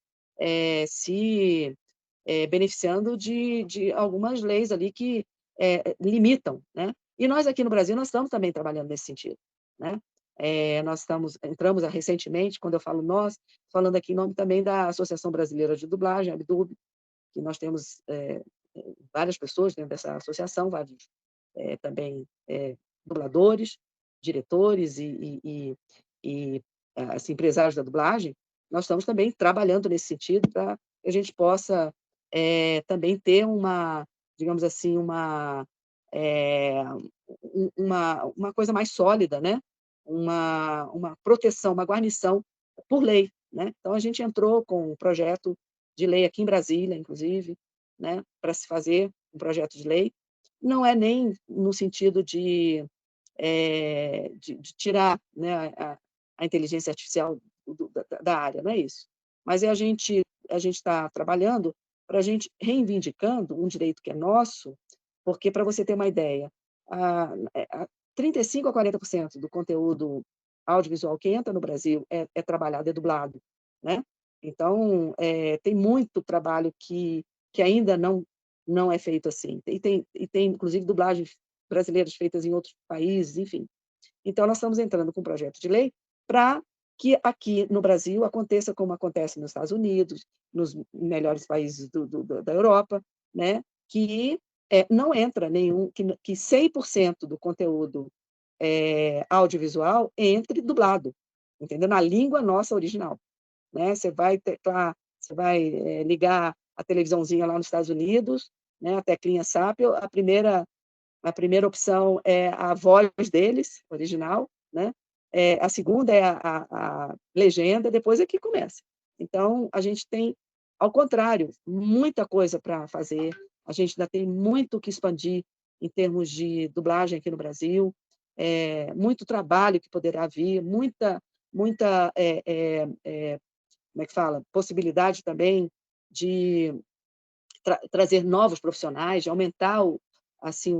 se, beneficiando de algumas leis ali que, limitam, né. E nós aqui no Brasil, nós estamos também trabalhando nesse sentido, né. Nós entramos recentemente, quando eu falo nós, falando aqui em nome também da Associação Brasileira de Dublagem, a ABDUB, que nós temos, várias pessoas dentro dessa associação, vários, também, dubladores, diretores assim, empresários da dublagem. Nós estamos também trabalhando nesse sentido para que a gente possa, também ter uma, digamos assim, eh, uma coisa mais sólida, né, uma proteção, uma guarnição por lei, né. Então a gente entrou com um projeto de lei aqui em Brasília, inclusive, né, para se fazer um projeto de lei. Não é nem no sentido de tirar, né, a inteligência artificial da área, não é isso. Mas a gente está trabalhando para a gente reivindicando um direito que é nosso, porque, para você ter uma ideia, a 35 a 40% do conteúdo audiovisual que entra no Brasil é trabalhado, é dublado, né. Então, tem muito trabalho que ainda não é feito assim. E tem inclusive dublagens brasileiras feitas em outros países, enfim. Então nós estamos entrando com um projeto de lei para que aqui no Brasil aconteça como acontece nos Estados Unidos, nos melhores países da Europa, né, que não entra nenhum, que 100% do conteúdo audiovisual entre dublado, entendeu? Na língua nossa original, né? Você vai ligar a televisãozinha lá nos Estados Unidos, né? A teclinha SAP, a primeira opção é a voz deles, original, né? A segunda é a legenda, depois é que começa. Então, a gente tem, ao contrário, muita coisa para fazer, a gente ainda tem muito que expandir em termos de dublagem aqui no Brasil, muito trabalho que poderá vir, muita, como é que fala? Possibilidade também de trazer novos profissionais, de aumentar assim,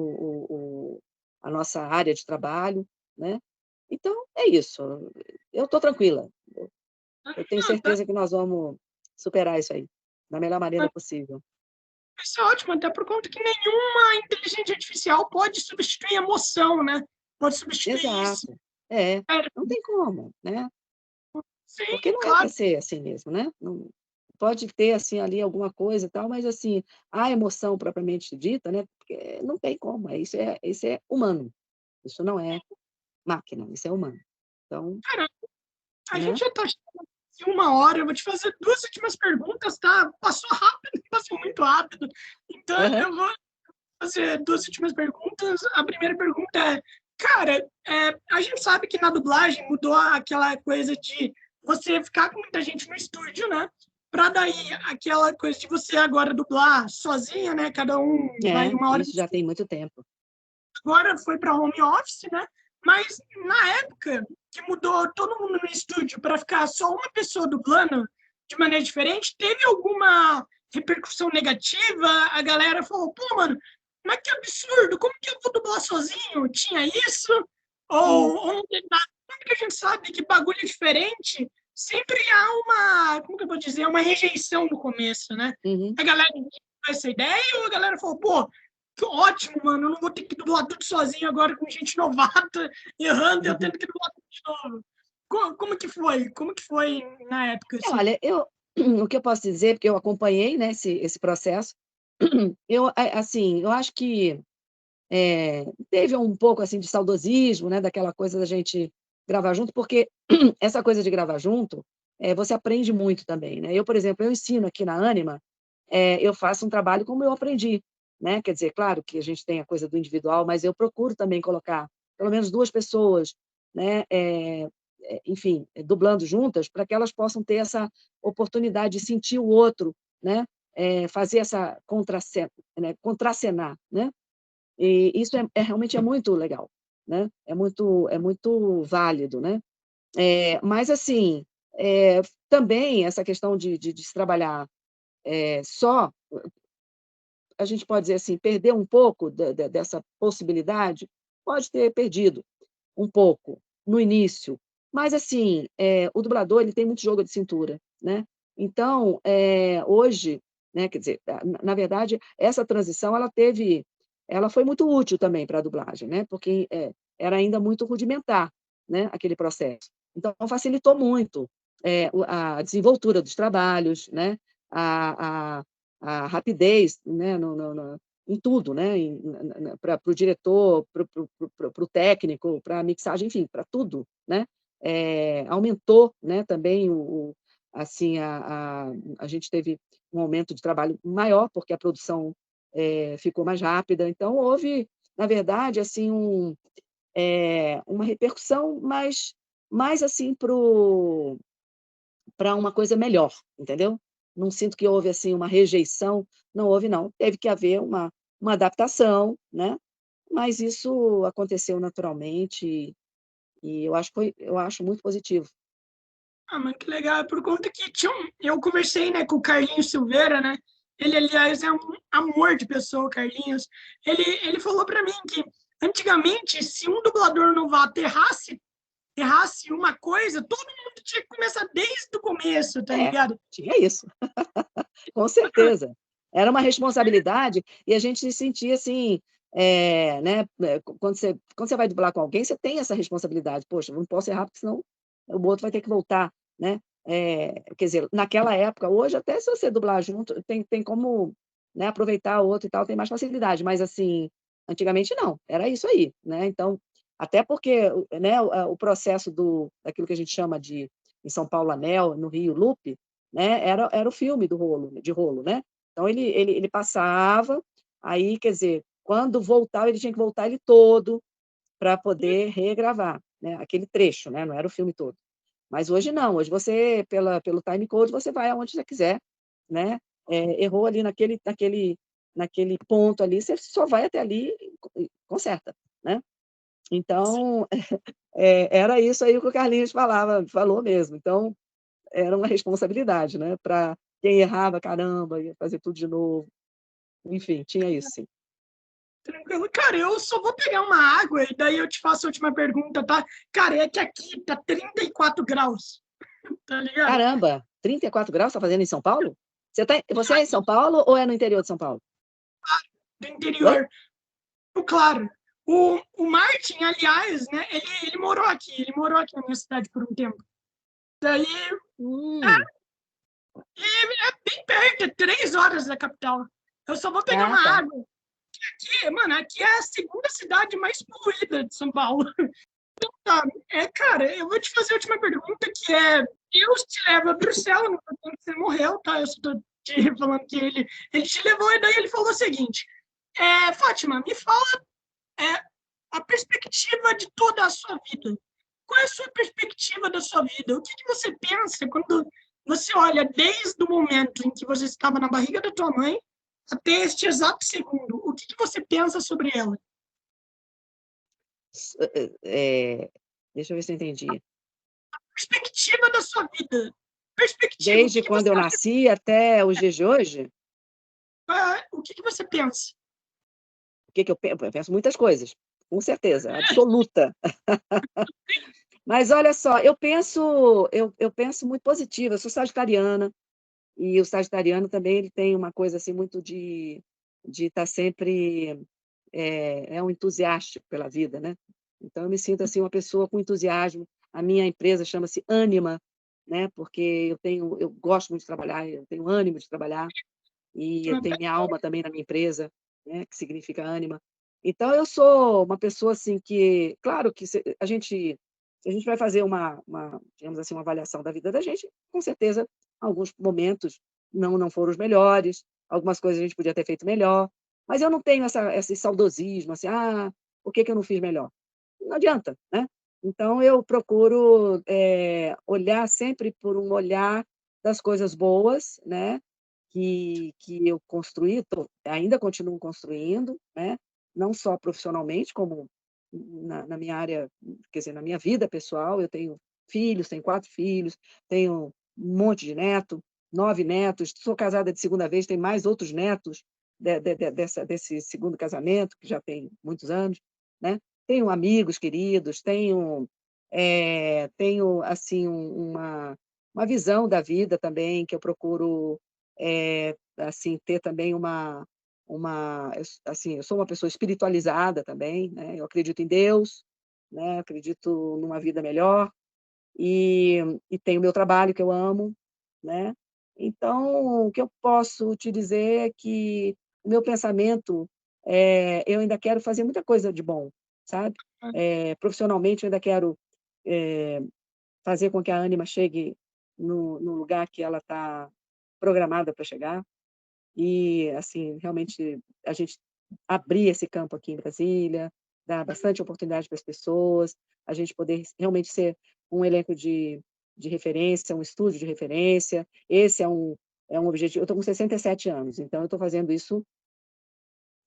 a nossa área de trabalho, né? Então, é isso. Eu estou tranquila. Eu tenho Não, certeza que nós vamos superar isso aí, da melhor maneira possível. isso é ótimo, até por conta que nenhuma inteligência artificial pode substituir a emoção, né? Pode substituir isso. Exato. É, Não tem como, né? Porque sim, não é para claro. ser assim mesmo, né? Não, pode ter assim ali alguma coisa e tal, mas assim, a emoção propriamente dita, né? Porque não tem como, isso é humano. Isso não é máquina, isso é humano. Então, Cara, a né? gente já está em 1 hora. Eu vou te fazer 2 últimas perguntas, tá? Passou rápido, passou muito rápido. Então, Aham. eu vou fazer 2 últimas perguntas. A primeira pergunta é, cara, a gente sabe que na dublagem mudou aquela coisa de você ficar com muita gente no estúdio, né? Para daí aquela coisa de você agora dublar sozinha, né? Cada um vai 1 hora. Isso já tem muito tempo. Agora foi para home office, né? Mas na época que mudou todo mundo no estúdio para ficar só uma pessoa dublando de maneira diferente, teve alguma repercussão negativa? A galera falou, pô, mano, mas que absurdo, como que eu vou dublar sozinho? Tinha isso? Ou não tem nada? Porque a gente sabe que bagulho diferente sempre há uma, como que eu vou dizer, uma rejeição no começo, né? Uhum. A galera com essa ideia ou a galera falou, pô, que ótimo, mano, eu não vou ter que dublar tudo sozinho agora com gente novata, errando e eu tendo que dublar tudo de novo. Como que foi? Como que foi na época, assim? Olha, o que eu posso dizer, porque eu acompanhei, né, esse processo, assim, eu acho que teve um pouco assim de saudosismo, né, daquela coisa da gente gravar junto, porque essa coisa de gravar junto, você aprende muito também, né? Eu, por exemplo, eu ensino aqui na Anima, eu faço um trabalho como eu aprendi, né? Quer dizer, claro que a gente tem a coisa do individual, mas eu procuro também colocar pelo menos 2 pessoas, né? Enfim, dublando juntas, para que elas possam ter essa oportunidade de sentir o outro, né? Fazer essa contracenar, né? E isso realmente muito legal, né? É muito válido, né? Mas, assim, também essa questão de se trabalhar só, a gente pode dizer assim, perder um pouco dessa possibilidade, pode ter perdido um pouco no início, mas, assim, o dublador ele tem muito jogo de cintura, né? Então, hoje, né, quer dizer, na verdade, essa transição ela foi muito útil também para a dublagem, né? Porque era ainda muito rudimentar, né, aquele processo. Então, facilitou muito a desenvoltura dos trabalhos, né? A, a, a rapidez, né? Em tudo, né? Para o diretor, para o técnico, para a mixagem, enfim, para tudo, né? Aumentou, né? Também assim, a gente teve um aumento de trabalho maior, porque a produção ficou mais rápida. Então, houve, na verdade, assim, uma repercussão mais assim, para uma coisa melhor, entendeu? Não sinto que houve assim, uma rejeição, não houve, não. Teve que haver uma adaptação, né? Mas isso aconteceu naturalmente e eu acho muito positivo. Ah, mas que legal, por conta que eu conversei, né, com o Carlinhos Silveira, né? Ele, aliás, é um amor de pessoa, o Carlinhos. Ele falou para mim que antigamente, se um dublador novato errasse uma coisa, todo mundo tinha que começar desde o começo, tá ligado? Tinha isso. Com certeza. Era uma responsabilidade e a gente se sentia assim, né, quando você vai dublar com alguém, você tem essa responsabilidade. "Poxa, não posso errar, porque senão o outro vai ter que voltar", né. Quer dizer, naquela época, hoje até se você dublar junto, tem como né, aproveitar o outro e tal, tem mais facilidade, mas assim, antigamente não, era isso aí, né? Então, até porque, né, o processo daquilo que a gente chama de, em São Paulo, Anel, no Rio, Loop, né, era o filme de rolo, né? Então, ele passava, aí, quer dizer, quando voltava, ele tinha que voltar ele todo para poder regravar, né, aquele trecho, né, não era o filme todo. Mas hoje não, hoje você, pelo time code, você vai aonde você quiser, né? Errou ali naquele ponto ali, você só vai até ali e conserta, né? Então, era isso aí que o Carlinhos falou mesmo. Então, era uma responsabilidade, né? Para quem errava, caramba, ia fazer tudo de novo. Enfim, tinha isso, sim. Tranquilo. Cara, eu só vou pegar uma água e daí eu te faço a última pergunta, tá? Cara, é que aqui tá 34 graus, tá ligado? Caramba, 34 graus está fazendo em São Paulo? Você é em São Paulo ou é no interior de São Paulo? Do Oi? interior. Claro. O Martin, aliás, né, ele morou aqui na minha cidade por um tempo. Daí, Hum. é bem perto, é 3 horas da capital. Eu só vou pegar Ah, uma tá. água. Aqui, mano, aqui é a segunda cidade mais poluída de São Paulo. Tá, cara, eu vou te fazer a última pergunta, que é, Deus te leva a Bruxelas, não tô dizendo que você morreu, tá? Eu só tô te falando que ele te levou, e daí ele falou o seguinte, Fátima, me fala a perspectiva de toda a sua vida. Qual é a sua perspectiva da sua vida? O que você pensa quando você olha desde o momento em que você estava na barriga da tua mãe até este exato segundo? O que você pensa sobre ela? Deixa eu ver se eu entendi. Perspectiva da sua vida. Perspectiva. Desde quando eu nasci até os dias de hoje, O que você pensa? o que que eu penso? Eu penso muitas coisas, com certeza, absoluta. Mas olha só, eu penso muito positiva, eu sou sagitariana, e o sagitariano também ele tem uma coisa assim muito de estar sempre um entusiasta pela vida, né? Então eu me sinto assim uma pessoa com entusiasmo. A minha empresa chama-se Ânima, né? Porque eu gosto muito de trabalhar, eu tenho ânimo de trabalhar e eu tenho minha alma também na minha empresa, né? Que significa Ânima. Então eu sou uma pessoa assim que, claro que se a gente vai fazer digamos assim, uma avaliação da vida da gente, com certeza alguns momentos não foram os melhores, algumas coisas a gente podia ter feito melhor, mas eu não tenho esse saudosismo, assim, por que eu não fiz melhor? Não adianta, né? Então, eu procuro olhar sempre por um olhar das coisas boas, né? Que eu construí, ainda continuo construindo, né? Não só profissionalmente, como na minha área, quer dizer, na minha vida pessoal, eu tenho filhos, tenho 4 filhos, tenho um monte de neto, 9 netos, sou casada de segunda vez, tenho mais outros netos desse segundo casamento, que já tem muitos anos, né? Tenho amigos queridos, tenho assim, uma visão da vida também, que eu procuro, assim, ter também assim, eu sou uma pessoa espiritualizada também, né? Eu acredito em Deus, né? Acredito numa vida melhor, e tenho meu trabalho que eu amo, né? Então, o que eu posso te dizer é que o meu pensamento, eu ainda quero fazer muita coisa de bom, sabe? Profissionalmente, eu ainda quero fazer com que a Ânima chegue no lugar que ela está programada para chegar, e, assim, realmente, a gente abrir esse campo aqui em Brasília, dar bastante oportunidade para as pessoas, a gente poder realmente ser um elenco de referência, um estúdio de referência. Esse é um objetivo. Eu estou com 67 anos, então eu estou fazendo isso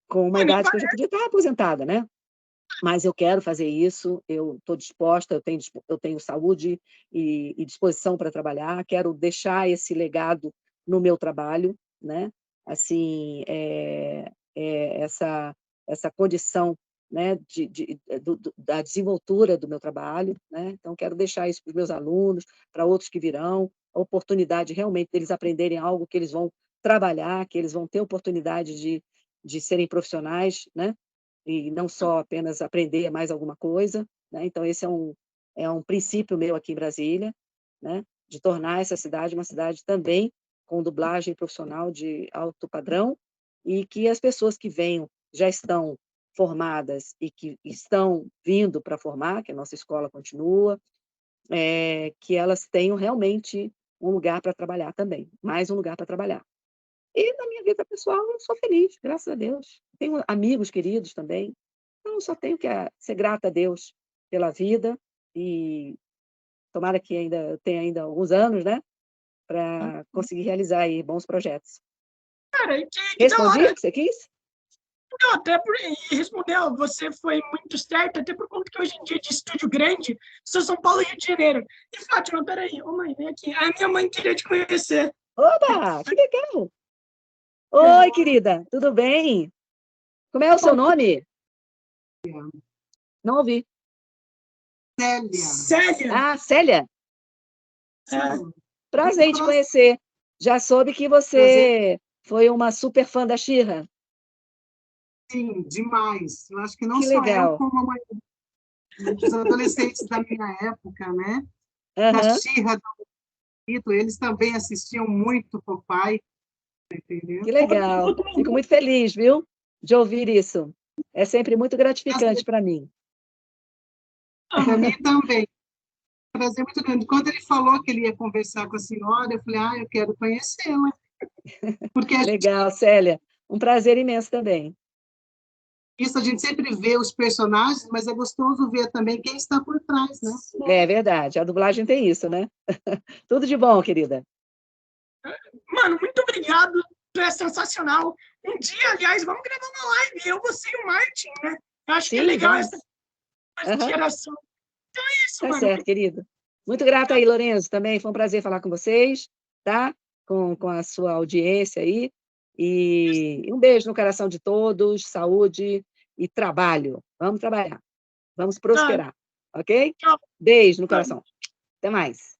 com uma idade que eu já podia estar aposentada, né? Mas eu quero fazer isso, eu estou disposta, eu tenho saúde e disposição para trabalhar, quero deixar esse legado no meu trabalho, né? Assim, essa condição, né, da desenvoltura do meu trabalho, né? Então, quero deixar isso para os meus alunos, para outros que virão, a oportunidade realmente deles aprenderem algo que eles vão trabalhar, que eles vão ter oportunidade de serem profissionais, né? E não só apenas aprender mais alguma coisa, né? Então esse é um princípio meu aqui em Brasília, né? De tornar essa cidade uma cidade também com dublagem profissional de alto padrão, e que as pessoas que venham já estão formadas e que estão vindo para formar, que a nossa escola continua, que elas tenham realmente um lugar para trabalhar também, mais um lugar para trabalhar. E na minha vida pessoal, eu sou feliz, graças a Deus. Tenho amigos queridos também, então eu só tenho que ser grata a Deus pela vida e tomara que ainda tenha ainda alguns anos, né, para conseguir realizar aí bons projetos. Cara, que da Respondi hora. o que você quis? Não, e respondeu, você foi muito certo, até por conta que hoje em dia de estúdio grande, sou São Paulo e Rio de Janeiro. E Fátima, peraí, ô mãe, vem aqui. A minha mãe queria te conhecer. Oba, que legal! Oi, querida, tudo bem? Como é o seu nome? Não ouvi. Célia. Ah, Célia? É, Prazer em te conhecer. Já soube que você foi uma super fã da She-Ra. Sim, demais. Eu acho que não Que só legal. eu, como a maioria dos adolescentes da minha época, né? Da Aham, She-Ra, do Rito, eles também assistiam muito Popeye, entendeu? que legal. Fico muito feliz, viu, de ouvir isso. É sempre muito gratificante para mim. Para mim também. Prazer muito grande. Quando ele falou que ele ia conversar com a senhora, eu falei, eu quero conhecê-la. Porque Legal, Célia. Um prazer imenso também. a gente sempre vê os personagens, mas é gostoso ver também quem está por trás, né? É verdade, a dublagem tem isso, né? Tudo de bom, querida. mano, muito obrigado. Tu é sensacional. Um dia, aliás, vamos gravar uma live. Eu, você e o Martin, né? Eu acho que é Sim, legal vamos. essa coisa de Aham, geração. Então é isso, tá mano. certo, querido. Muito grata aí, Lourenço, também. Foi um prazer falar com vocês, tá? Com a sua audiência aí. E um beijo no coração de todos, saúde e trabalho. Vamos trabalhar, vamos Tá, prosperar, ok? tchau. Beijo no coração. Até mais.